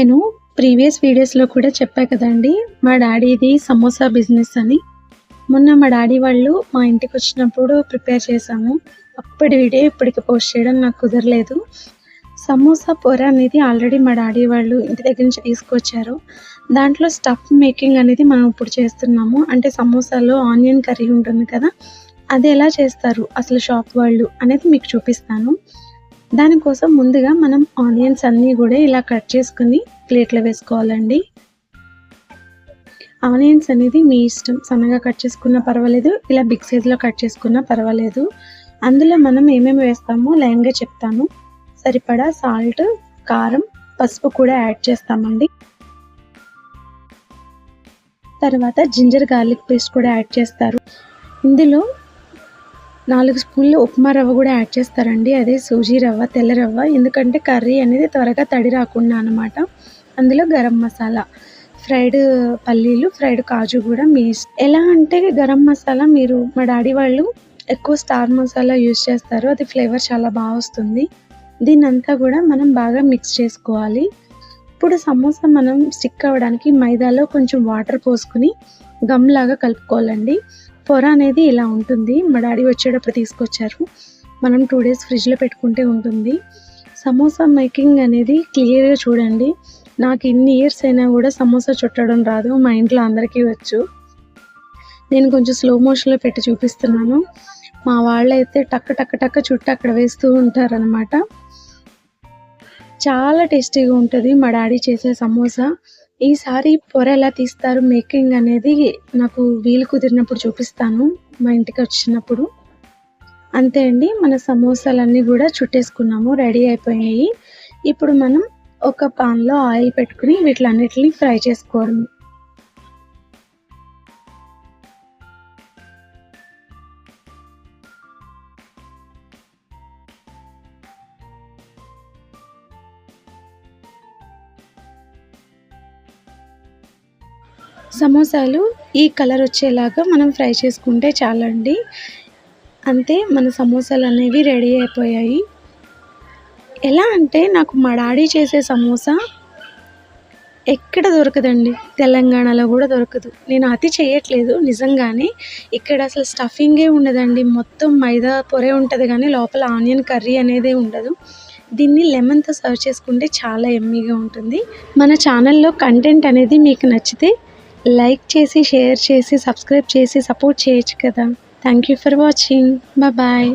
నేను ప్రీవియస్ వీడియోస్‌లో కూడా చెప్పా కదండీ! మా డ్యాడీది సమోసా బిజినెస్ అని. మొన్న మా డ్యాడీ వాళ్ళు మా ఇంటికొచ్చినప్పుడు ప్రిపేర్ చేశాము. అప్పటి వీడియో ఇప్పటికి పోస్ట్ చేయడం నాకు కుదరలేదు. సమోసా పొర అనేది ఆల్రెడీ మా డ్యాడీ వాళ్ళు ఇంటి దగ్గర నుంచి తీసుకొచ్చారు. దాంట్లో స్టఫ్ మేకింగ్ అనేది మనం ఇప్పుడు చేస్తున్నాము. అంటే సమోసాలో ఆనియన్ కర్రీ ఉంటుంది కదా! అది ఎలా చేస్తారు అసలు షాప్ వాళ్ళు అనేది మీకు చూపిస్తాను. దానికోసం ముందుగా మనం ఆనియన్స్ అన్నీ కూడా ఇలా కట్ చేసుకొని ప్లేట్లో వేసుకోవాలండి. ఆనియన్స్ అనేది మీ ఇష్టం, సన్నగా కట్ చేసుకున్నా పర్వాలేదు, ఇలా బిగ్ సైజ్లో కట్ చేసుకున్నా పర్వాలేదు. అందులో మనం ఏమేమి వేస్తామో లైన్గా చెప్తాను. సరిపడా సాల్ట్, కారం, పసుపు కూడా యాడ్ చేస్తామండి. తర్వాత జింజర్ గార్లిక్ పేస్ట్ కూడా యాడ్ చేస్తారు. ఇందులో 4 స్పూన్లు ఉప్మా రవ్వ కూడా యాడ్ చేస్తారండి. అదే సూజీ రవ్వ, తెల్ల రవ్వ. ఎందుకంటే కర్రీ అనేది త్వరగా తడి రాకుండా అనమాట. అందులో గరం మసాలా, ఫ్రైడ్ పల్లీలు, ఫ్రైడ్ కాజు కూడా మీ ఎలా అంటే గరం మసాలా మీరు మా డాడీ వాళ్ళు ఎక్కువ స్టార్ మసాలా యూజ్ చేస్తారు. అది ఫ్లేవర్ చాలా బాగా వస్తుంది. దీన్నంతా కూడా మనం బాగా మిక్స్ చేసుకోవాలి. ఇప్పుడు సమోసా మనం స్టిక్ అవ్వడానికి మైదాలో కొంచెం వాటర్ పోసుకుని గమ్ లాగా కలుపుకోవాలండి. పొర అనేది ఇలా ఉంటుంది. మా డాడీ వచ్చేటప్పుడు తీసుకొచ్చారు. మనం 2 డేస్ ఫ్రిడ్జ్లో పెట్టుకుంటే ఉంటుంది. సమోసా మేకింగ్ అనేది క్లియర్గా చూడండి. నాకు ఇన్ని ఇయర్స్ అయినా కూడా సమోసా చుట్టడం రాదు. మా ఇంట్లో అందరికీ వచ్చు. నేను కొంచెం స్లో మోషన్లో పెట్టి చూపిస్తున్నాను. మా వాళ్ళైతే టక్క టక్క టక్క చుట్టూ అక్కడ వేస్తూ ఉంటారనమాట. చాలా టేస్టీగా ఉంటుంది మా డాడీ చేసే సమోసా. ఈసారి పొర ఎలా తీస్తారు మేకింగ్ అనేది నాకు వీలు కుదిరినప్పుడు చూపిస్తాను మా ఇంటికి వచ్చినప్పుడు. అంతే అండి, మన సమోసాలన్నీ కూడా చుట్టేసుకున్నాము, రెడీ అయిపోయినాయి. ఇప్పుడు మనం ఒక పాన్లో ఆయిల్ పెట్టుకుని వీటిలన్నిటిని ఫ్రై చేసుకోవడం. సమోసాలు ఈ కలర్ వచ్చేలాగా మనం ఫ్రై చేసుకుంటే చాలండి. అంతే, మన సమోసాలు అనేవి రెడీ అయిపోయాయి. ఎలా అంటే నాకు మా డాడీ చేసే సమోసా ఎక్కడ దొరకదండి. తెలంగాణలో కూడా దొరకదు. నేను అతి చేయట్లేదు నిజంగానే. ఇక్కడ అసలు స్టఫింగే ఉండదండి. మొత్తం మైదా పొరే ఉంటుంది కానీ లోపల ఆనియన్ కర్రీ అనేదే ఉండదు. దీన్ని లెమన్తో సర్వ్ చేసుకుంటే చాలా యమ్మీగా ఉంటుంది. మన ఛానల్లో కంటెంట్ అనేది మీకు నచ్చితే లైక్ చేసి, షేర్ చేసి, సబ్స్క్రైబ్ చేసి సపోర్ట్ చేయొచ్చు కదా. Thank you for watching. Bye.